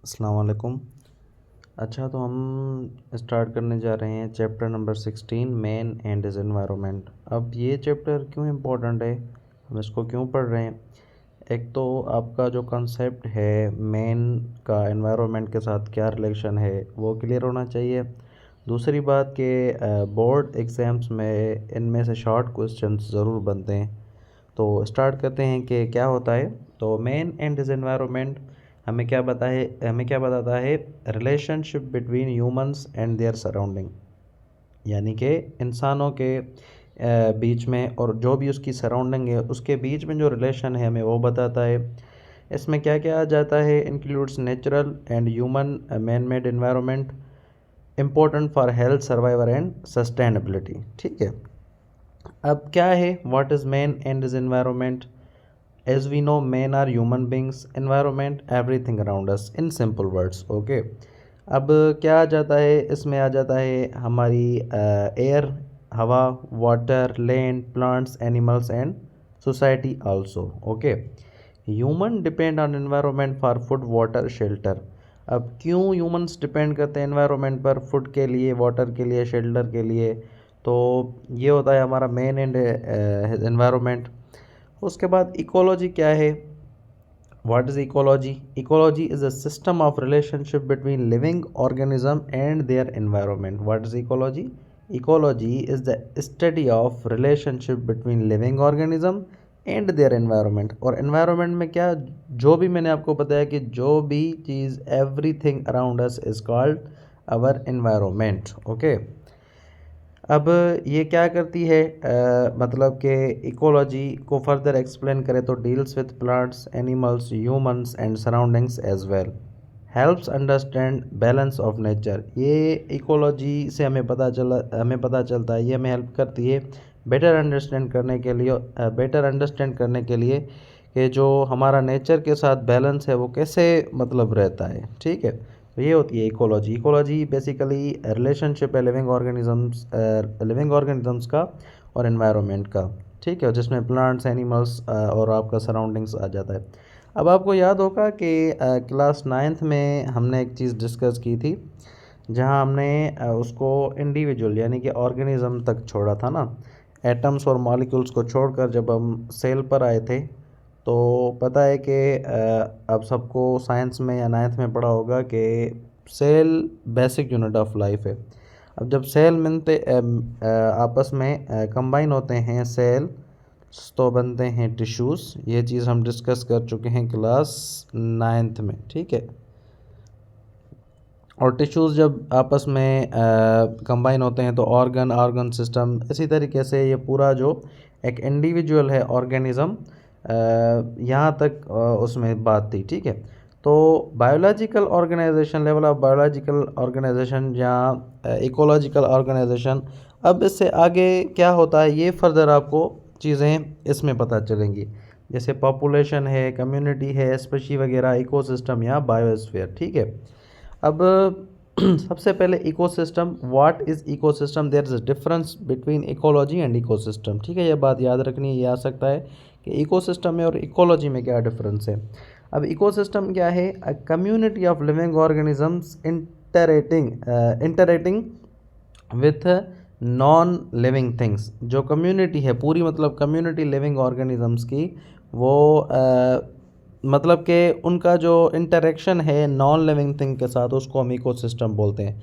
अस्सलाम वालेकुम। अच्छा, तो हम स्टार्ट करने जा रहे हैं chapter number 16 man and his environment. अब ये चैप्टर क्यों इम्पोर्टेंट है, हम इसको क्यों पढ़ रहे हैं? एक तो आपका जो कंसेप्ट है मैन का एनवायरनमेंट के साथ क्या रिलेशन है वो क्लियर होना चाहिए। दूसरी बात कि बोर्ड एग्ज़ाम्स में इनमें से शॉर्ट क्वेश्चंस ज़रूर बनते हैं। तो स्टार्ट करते हैं कि क्या होता है। तो मैन एंड हिज एनवायरनमेंट हमें क्या बताता है? Relationship between humans and their surrounding, यानी कि इंसानों के बीच में और जो भी उसकी सराउंडिंग है उसके बीच में जो रिलेशन है हमें वो बताता है। इसमें क्या क्या आ जाता है? Includes natural and human man made environment, important for health survivor and sustainability. ठीक है, अब क्या है? What is man and is environment? As we know men are human beings, environment everything around us in simple words. Okay, अब क्या आ जाता है? इसमें आ जाता है हमारी एयर, हवा, water, land, plants, animals and society also. Okay, human depend on environment for food, water, shelter. अब क्यों ह्यूमंस डिपेंड करते हैं एनवायरनमेंट पर? फूड के लिए, वाटर के लिए, शेल्टर के लिए। तो ये होता है हमारा मेन एंड एनवायरनमेंट। उसके बाद इकोलॉजी क्या है? What is ecology? Ecology is a system of relationship between living organism and their environment. What is ecology? Ecology is the study of relationship between living organism and their environment. और environment में क्या, जो भी मैंने आपको बताया कि जो भी चीज़, everything around us is called our environment. Okay, अब ये क्या करती है? मतलब कि इकोलॉजी को फर्दर एक्सप्लेन करें तो deals with plants, animals, humans and surroundings as well, helps understand balance of nature. ये इकोलॉजी से हमें पता चलता है, ये हमें हेल्प करती है बेटर अंडरस्टैंड करने के लिए कि जो हमारा नेचर के साथ बैलेंस है वो कैसे मतलब रहता है। ठीक है, तो ये होती है इकोलॉजी। इकोलॉजी बेसिकली रिलेशनशिप है लिविंग ऑर्गेनिजम्स का और एनवायरनमेंट का। ठीक है, जिसमें प्लांट्स, एनिमल्स और आपका सराउंडिंग्स आ जाता है। अब आपको याद होगा कि क्लास 9th में हमने एक चीज़ डिस्कस की थी, जहां हमने उसको इंडिविजुअल यानी कि ऑर्गेनिज्म तक छोड़ा था ना। एटम्स और मॉलिक्यूल्स को छोड़कर जब हम सेल पर आए थे, तो पता है कि अब सबको साइंस में या 9th में पढ़ा होगा कि cell basic unit of life है। अब जब सेल आपस में कंबाइन होते हैं सेल, तो बनते हैं टिश्यूज़। ये चीज़ हम डिस्कस कर चुके हैं क्लास 9th में। ठीक है, और टिश्यूज़ जब आपस में कंबाइन होते हैं तो ऑर्गन सिस्टम, इसी तरीके से ये पूरा जो एक इंडिविजुअल है ऑर्गेनिज़म, यहाँ तक उसमें बात थी। ठीक है, तो biological organization, level of biological organization या इकोलॉजिकल ऑर्गेनाइजेशन। अब इससे आगे क्या होता है ये फर्दर आपको चीज़ें इसमें पता चलेंगी, जैसे पॉपुलेशन है, कम्युनिटी है, स्पीशी वगैरह, इकोसिस्टम या बायोस्फीयर। ठीक है, अब सबसे पहले ecosystem. What is ecosystem? There is a difference between ecology and ecosystem. ठीक है, ये बात याद रखनी है, ये आ सकता है कि इकोसिस्टम में और इकोलॉजी में क्या डिफरेंस है। अब इकोसिस्टम क्या है? A community of living organisms interacting with non living things. जो कम्युनिटी है पूरी, मतलब कम्युनिटी लिविंग ऑर्गेनिजम्स की, वो मतलब कि उनका जो इंटरेक्शन है नॉन लिविंग थिंग के साथ, उसको हम इकोसिस्टम बोलते हैं।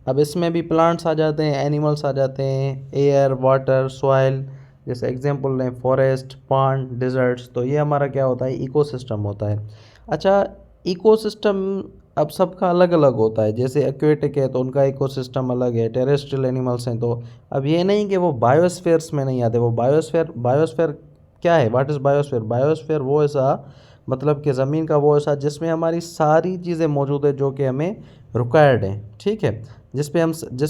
अब इसमें भी प्लांट्स आ जाते हैं, एनिमल्स आ जाते हैं, एयर, वाटर, सॉइल, जैसे एग्जांपल लें फॉरेस्ट, पॉन्ड, डिजर्ट्स। तो ये हमारा क्या होता है? इकोसिस्टम होता है। अच्छा, इकोसिस्टम अब सबका अलग अलग होता है। जैसे एक्वेटिक है तो उनका इकोसिस्टम अलग है, टेरेस्ट्रियल एनिमल्स हैं तो अब ये नहीं कि वो बायोस्फीयर्स में नहीं आते। वो बायोस्फीयर क्या है? What is biosphere? बायोस्फीयर वो ऐसा, मतलब कि ज़मीन का वो ऐसा जिसमें हमारी सारी चीज़ें मौजूद है जो कि हमें रिक्वायर्ड हैं। ठीक है, जिस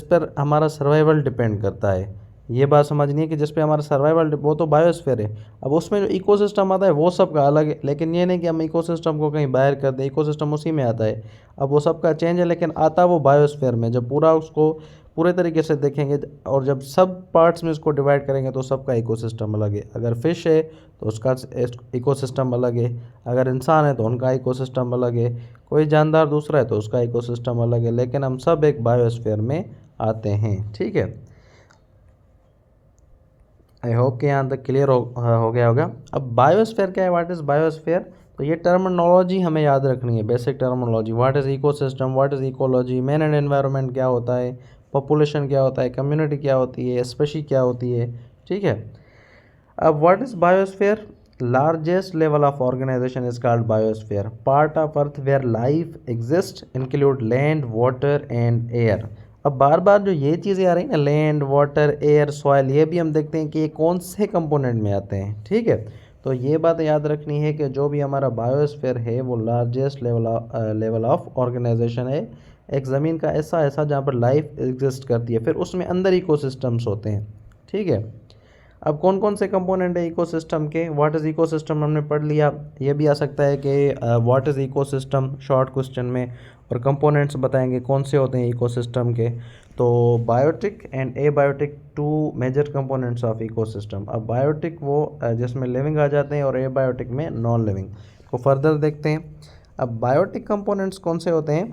पर हमारा सर्वाइवल डिपेंड करता है। ये बात समझनी है कि जिस पे हमारा सर्वाइवल, वो तो बायोस्फीयर है। अब उसमें जो इकोसिस्टम आता है वो सबका अलग है, लेकिन ये नहीं कि हम इकोसिस्टम को कहीं बाहर कर दें, इकोसिस्टम उसी में आता है। अब वो सबका चेंज है, लेकिन आता वो बायोस्फीयर में। जब पूरा उसको पूरे तरीके से देखेंगे और जब सब पार्ट्स में इसको डिवाइड करेंगे तो सबका इकोसिस्टम अलग है। अगर फिश है तो उसका इकोसिस्टम अलग है, अगर इंसान है तो उनका इकोसिस्टम अलग है, कोई जानदार दूसरा है तो उसका इकोसिस्टम अलग है, लेकिन हम सब एक बायोस्फीयर में आते हैं। ठीक है, आई होप कि यहाँ तक क्लियर हो गया होगा। अब बायोस्फीयर क्या है, व्हाट इज़ बायोस्फीयर, तो ये टर्मिनोलॉजी हमें याद रखनी है, basic terminology. What is ecosystem, what is ecology, man and environment क्या होता है, पॉपुलेशन क्या होता है, कम्युनिटी क्या होती है, स्पेशी क्या होती है। ठीक है, अब what is biosphere, largest level of organization is called biosphere, part of earth where life exist include land water and air. अब बार बार जो ये चीज़ें आ रही हैं ना, लैंड वाटर एयर सॉइल, ये भी हम देखते हैं कि ये कौन से कंपोनेंट में आते हैं। ठीक है, तो ये बात याद रखनी है कि जो भी हमारा बायोस्फीयर है वो लार्जेस्ट लेवल ऑफ ऑर्गेनाइजेशन है, एक ज़मीन का ऐसा जहाँ पर लाइफ एग्जिस्ट करती है, फिर उसमें अंदर इकोसिस्टम्स होते हैं। ठीक है, अब कौन कौन से कंपोनेंट है इकोसिस्टम के, व्हाट इज़ इकोसिस्टम हमने पढ़ लिया। ये भी आ सकता है कि what is ecosystem short question में, और कंपोनेंट्स बताएंगे कौन से होते हैं इकोसिस्टम के। तो biotic and abiotic, two major components of ecosystem. अब बायोटिक वो जिसमें लिविंग आ जाते हैं और एबायोटिक में नॉन लिविंग को फर्दर देखते हैं। अब बायोटिक कंपोनेंट्स कौन से होते हैं,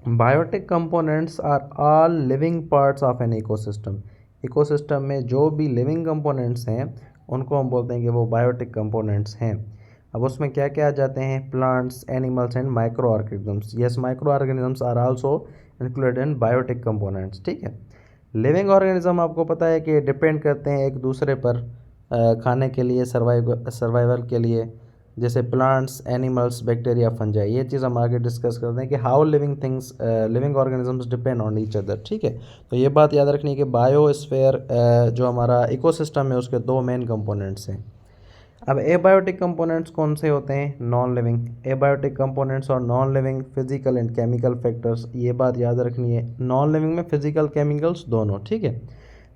biotic components are all living parts of an ecosystem. Ecosystem में जो भी लिविंग कंपोनेंट्स हैं उनको हम बोलते हैं कि वो बायोटिक कंपोनेंट्स हैं। अब उसमें क्या क्या आ जाते हैं, plants, animals and microorganisms. Yes, microorganisms are also included in biotic components. ठीक है, लिविंग ऑर्गेनिज्म आपको पता है कि डिपेंड करते हैं एक दूसरे पर खाने के लिए, सर्वाइवल के लिए, जैसे प्लांट्स, एनिमल्स, बैक्टीरिया, फंजाई। ये चीज़ हम आगे डिस्कस करते हैं कि how living organisms depend on each other. ठीक है, तो ये बात याद रखनी है कि बायोस्फीयर जो हमारा इकोसिस्टम है उसके दो मेन कंपोनेंट्स हैं। अब एबायोटिक कंपोनेंट्स कौन से होते हैं, नॉन लिविंग। एबायोटिक कंपोनेंट्स और non living physical and chemical factors, ये बात याद रखनी है। नॉन लिविंग में फिजिकल केमिकल्स दोनों। ठीक है,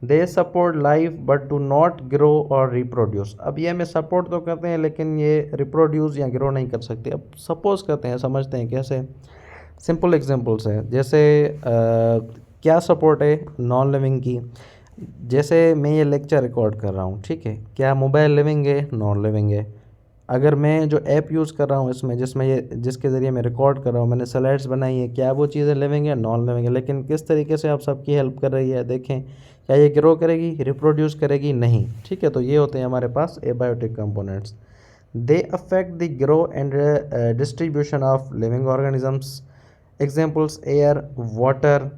they support life but do not grow और रिप्रोड्यूस। अब ये हमें सपोर्ट तो करते हैं लेकिन ये रिप्रोड्यूस या ग्रो नहीं कर सकते। अब सपोज करते हैं, समझते हैं कैसे, सिंपल एग्जांपल्स है। जैसे क्या सपोर्ट है नॉन लिविंग की, जैसे मैं ये लेक्चर रिकॉर्ड कर रहा हूँ। ठीक है, क्या मोबाइल लिविंग है, नॉन लिविंग है। अगर मैं जो ऐप यूज़ कर रहा हूँ इसमें जिसके ज़रिए मैं रिकॉर्ड कर रहा हूँ, मैंने स्लाइड्स बनाई है, क्या वो चीज़ें लिविंग है, नॉन लिविंग है। लेकिन किस तरीके से आप सबकी हेल्प कर रही है, देखें, क्या ये ग्रो करेगी, रिप्रोड्यूस करेगी, नहीं। ठीक है, तो ये होते हैं हमारे पास abiotic components. They affect the grow and distribution of living organisms. Examples, air, water,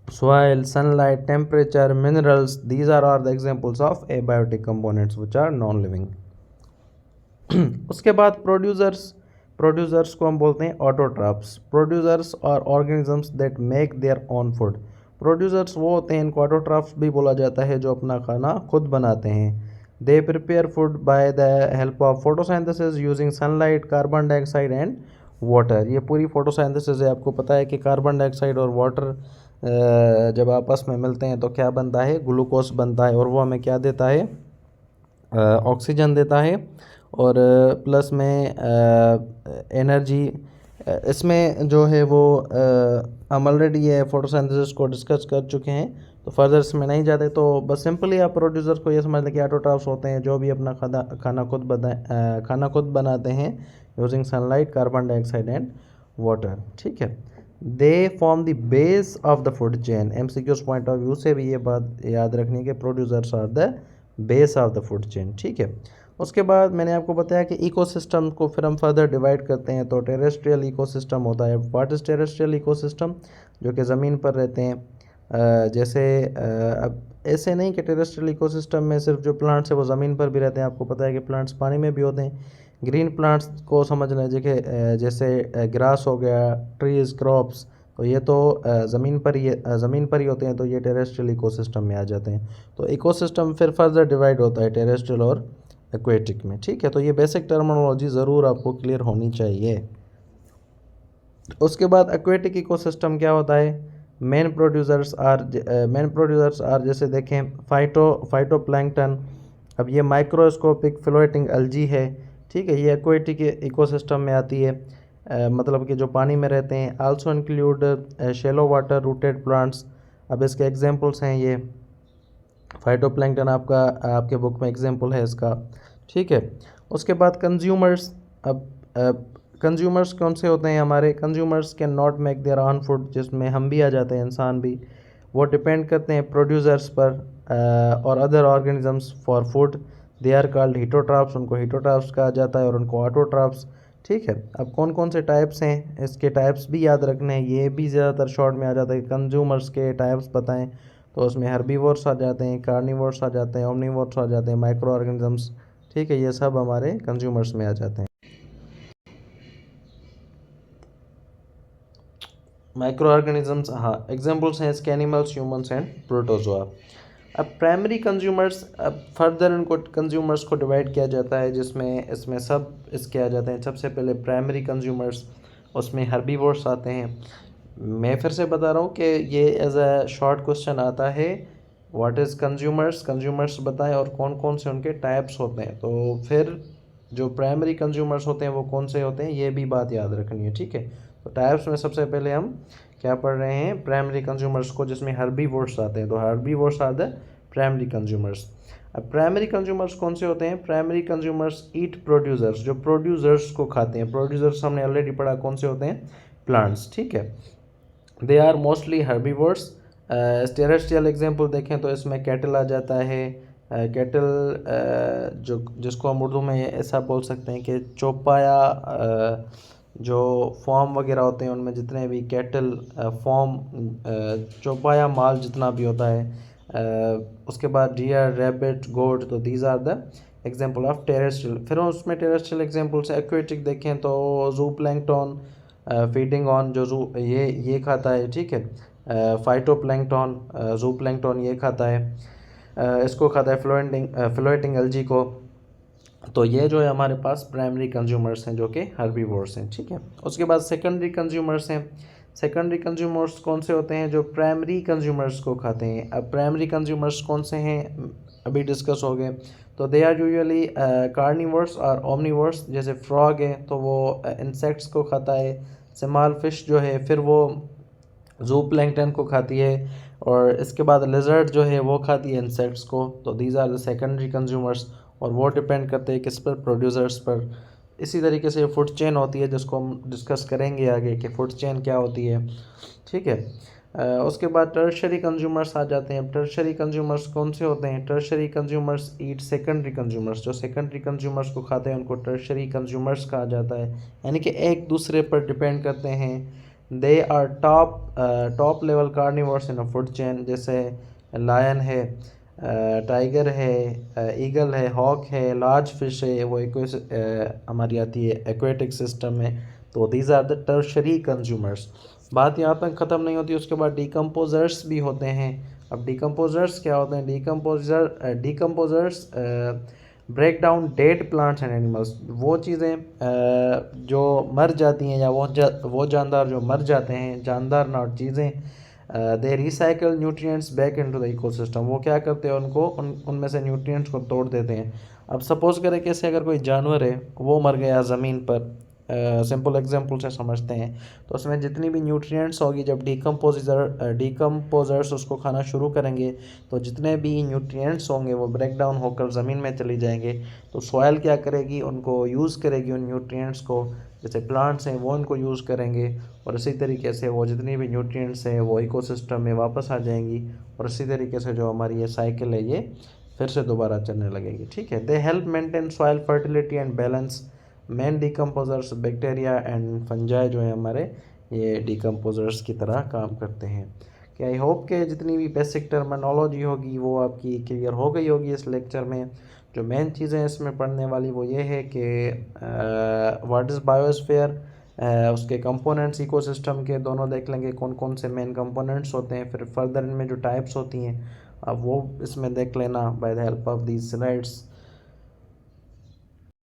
soil, sunlight, temperature, minerals, these are all the examples of abiotic components which are non-living. उसके बाद प्रोड्यूसर्स को हम बोलते हैं ऑटोट्रॉप्स। प्रोड्यूसर्स और organisms that make their own food. Producers वो होते हैं, इनको ऑटोट्रॉप्स भी बोला जाता है, जो अपना खाना खुद बनाते हैं। They prepare food by the help of photosynthesis using sunlight, carbon dioxide and water. ये पूरी फोटोसिंथेसिस है। आपको पता है कि कार्बन डाइऑक्साइड और वाटर जब आपस में मिलते हैं तो क्या बनता है, ग्लूकोज बनता है, और वो हमें क्या देता है, ऑक्सीजन देता है, और प्लस में एनर्जी। इसमें जो है वो हम ऑलरेडी ये फोटोसिंथेसिस को डिस्कस कर चुके हैं, तो फर्दर इसमें नहीं जाते। तो बस सिंपली आप प्रोड्यूसर को ये समझ लें कि ऑटोट्रॉफ्स होते हैं जो भी अपना खाना खुद बनाते हैं using sunlight, carbon dioxide and water. ठीक है, they form the base of the food chain. MCQs point of view से भी ये बात याद रखनी है कि producers are the base of the food chain. ठीक है, उसके बाद मैंने आपको बताया कि इकोसिस्टम को फिर हम फर्दर डिवाइड करते हैं। तो टेरेस्ट्रियल इकोसिस्टम होता है। व्हाट इज़ टेरेस्ट्रियल इकोसिस्टम, जो कि ज़मीन पर रहते हैं। जैसे अब ऐसे नहीं कि टेरेस्ट्रियल इकोसिस्टम में सिर्फ जो प्लांट्स है वो ज़मीन पर भी रहते हैं। आपको पता है कि प्लांट्स पानी में भी होते हैं। ग्रीन प्लांट्स को समझ लें, जैसे ग्रास हो गया, ट्रीज़, क्रॉप्स, तो ये तो ज़मीन पर ही होते हैं, तो ये टेरेस्ट्रियल इकोसिस्टम में आ जाते हैं। तो इकोसिस्टम फिर फर्दर डिवाइड होता है टेरेस्ट्रियल और एक्वेटिक में। ठीक है, तो ये बेसिक टर्मिनोलॉजी ज़रूर आपको क्लियर होनी चाहिए। उसके बाद एक्वेटिक इकोसिस्टम क्या होता है, मेन प्रोड्यूसर्स आर जैसे देखें फाइटोप्लैंक्टन। अब ये माइक्रोस्कोपिक फ्लोटिंग एल्गी है। ठीक है, ये एक्वेटिक इकोसिस्टम में आती है, मतलब कि जो पानी में रहते हैं। Also include shallow water rooted plants. अब इसके एग्जांपल्स हैं ये फाइटोप्लैंक्टन आपका आपके बुक में एग्जांपल है इसका, ठीक है। उसके बाद कंज्यूमर्स। अब कंज्यूमर्स कौन से होते हैं हमारे? Consumers can not make their own food, जिसमें हम भी आ जाते हैं, इंसान भी। वो डिपेंड करते हैं प्रोड्यूसर्स पर और other organisms for food. They are called heterotrophs, उनको हीटोट्रॉप्स कहा जाता है, और उनको ऑटोट्रॉप्स, ठीक है। अब कौन कौन से टाइप्स हैं, इसके टाइप्स भी याद रखने हैं, ये भी ज़्यादातर शॉर्ट में आ जाता है। कंज्यूमर्स के टाइप्स बताएं, तो उसमें हर्बीवोर्स आ जाते हैं, कार्निवोर्स आ जाते हैं, ओमनीवोर्स आ जाते हैं, माइक्रो ऑर्गेनिजम्स, ठीक है। ये सब हमारे कंज्यूमर्स में आ जाते हैं। माइक्रो ऑर्गेनिजम्स, हाँ, एग्जांपल्स हैं इसके एनिमल्स, ह्यूमंस एंड प्रोटोजोआ। अब प्राइमरी कंज्यूमर्स, अब फर्दर इनको कंज्यूमर्स को डिवाइड किया जाता है, जिसमें इसमें सब इसके आ जाते हैं। सबसे पहले प्राइमरी कंज्यूमर्स, उसमें हर्बीवोर्स आते हैं। मैं फिर से बता रहा हूँ कि ये एज अ शॉर्ट क्वेश्चन आता है, व्हाट इज़ कंज्यूमर्स, कंज्यूमर्स बताएं और कौन कौन से उनके टाइप्स होते हैं। तो फिर जो प्राइमरी कंज्यूमर्स होते हैं वो कौन से होते हैं, ये भी बात याद रखनी है, ठीक है। तो टाइप्स में सबसे पहले हम क्या पढ़ रहे हैं? प्राइमरी कंज्यूमर्स को, जिसमें हर्बीवोर्स आते हैं। तो herbivores are the primary consumers. अब प्राइमरी कंज्यूमर्स कौन से होते हैं? प्राइमरी कंज्यूमर्स ईट प्रोड्यूसर्स, जो प्रोड्यूसर्स को खाते हैं। प्रोड्यूसर्स हमने ऑलरेडी पढ़ा कौन से होते हैं, प्लांट्स, ठीक है। They are mostly herbivores. Terrestrial example देखें तो इसमें कैटल आ जाता है। कैटल जो जिसको हम उर्दू में ऐसा बोल सकते हैं कि चौपाया, जो फॉर्म वगैरह होते हैं उनमें जितने भी कैटल फॉर्म, चौपाया माल जितना भी होता है। उसके बाद डियर, रैबिट, गोट, तो these are the example of terrestrial. फिर उसमें टेरेस्ट्रियल एग्जाम्पल्स एक्वेटिक देखें तो जू प्लैंक्टन, फीडिंग ऑन, जो जू ये खाता है, ठीक है। फाइटोप्लैंक्टन, जू प्लैंक्टन ये खाता है, इसको खाता है फ्लोटिंग एल्गी को। तो ये जो है हमारे पास प्राइमरी कंज्यूमर्स हैं, जो कि हर्बीवोर्स हैं, ठीक है। उसके बाद सेकेंडरी कंज्यूमर्स हैं। सेकेंडरी कंज्यूमर्स कौन से होते हैं? जो प्राइमरी कंज्यूमर्स को खाते हैं। अब प्राइमरी कंज्यूमर्स कौन से हैं, अभी डिस्कस हो गए। तो दे आर यूजुअली कार्निवर्स और ओमनीवर्स। जैसे फ्रॉग है तो वो इंसेक्ट्स को खाता है। स्मॉल फिश जो है फिर वो जू प्लैंक्टन को खाती है, और इसके बाद लिजर्ड जो है वो खाती है इंसेक्ट्स को। तो these are the secondary consumers, और वो डिपेंड करते हैं किस पर? प्रोड्यूसर्स पर। इसी तरीके से फूड चेन होती है, जिसको हम डिस्कस करेंगे आगे कि फूड चेन क्या होती है, ठीक है। उसके बाद टर्शरी कंज्यूमर्स आ जाते हैं। टर्शरी कंज्यूमर्स कौन से होते हैं? टर्शरी कंज्यूमर्स ईट सेकेंडरी कंज्यूमर्स, जो सेकेंडरी कंज्यूमर्स को खाते हैं उनको टर्शरी कंज्यूमर्स कहा जाता है, यानी कि एक दूसरे पर डिपेंड करते हैं। They are top level carnivores in a food chain. जैसे लायन है, टाइगर है, ईगल है, हॉक है, लार्ज फिश है, वो हमारी आती है एक्वेटिक सिस्टम में। तो these are the tertiary consumers. बात यहाँ तक ख़त्म नहीं होती, उसके बाद डिकम्पोजर्स भी होते हैं। अब डिकम्पोजर्स क्या होते हैं? Decomposers break down dead plants and animals. वो चीज़ें जो मर जाती हैं, या वो जानदार जो मर जाते हैं, जानदार नॉट चीज़ें, दे recycle nutrients back into the ecosystem. वो क्या करते हैं? उनको उनमें से न्यूट्रिएंट्स को तोड़ देते हैं। अब सपोज करें कैसे, अगर कोई जानवर है वो मर गया ज़मीन पर, सिंपल एग्जांपल से समझते हैं, तो उसमें जितनी भी न्यूट्रिएंट्स होगी, जब डिकम्पोजर्स उसको खाना शुरू करेंगे, तो जितने भी न्यूट्रिएंट्स होंगे वो ब्रेक डाउन होकर ज़मीन में चली जाएंगे। तो सॉइल क्या करेगी? उनको यूज़ करेगी, उन न्यूट्रिएंट्स को। जैसे प्लांट्स हैं वो उनको यूज़ करेंगे, और इसी तरीके से वो जितनी भी न्यूट्रिएंट्स हैं वो इकोसिस्टम में वापस आ जाएंगी, और इसी तरीके से जो हमारी ये साइकिल है ये फिर से दोबारा चलने लगेगी, ठीक है। They help maintain soil fertility and balance. Main decomposers bacteria and fungi जो है हमारे, ये डिकम्पोजर्स की तरह काम करते हैं। कि आई होप के जितनी भी बेसिक टर्मिनोलॉजी होगी वो आपकी क्लियर हो गई होगी इस लेक्चर में। जो मेन चीज़ें इसमें पढ़ने वाली वो ये है कि व्हाट इज़ बायोस्फीयर, उसके कंपोनेंट्स इकोसिस्टम के दोनों देख लेंगे कौन कौन से मेन कंपोनेंट्स होते हैं। फिर फर्दर इनमें जो टाइप्स होती हैं अब वो इसमें देख लेना by the help of these slides.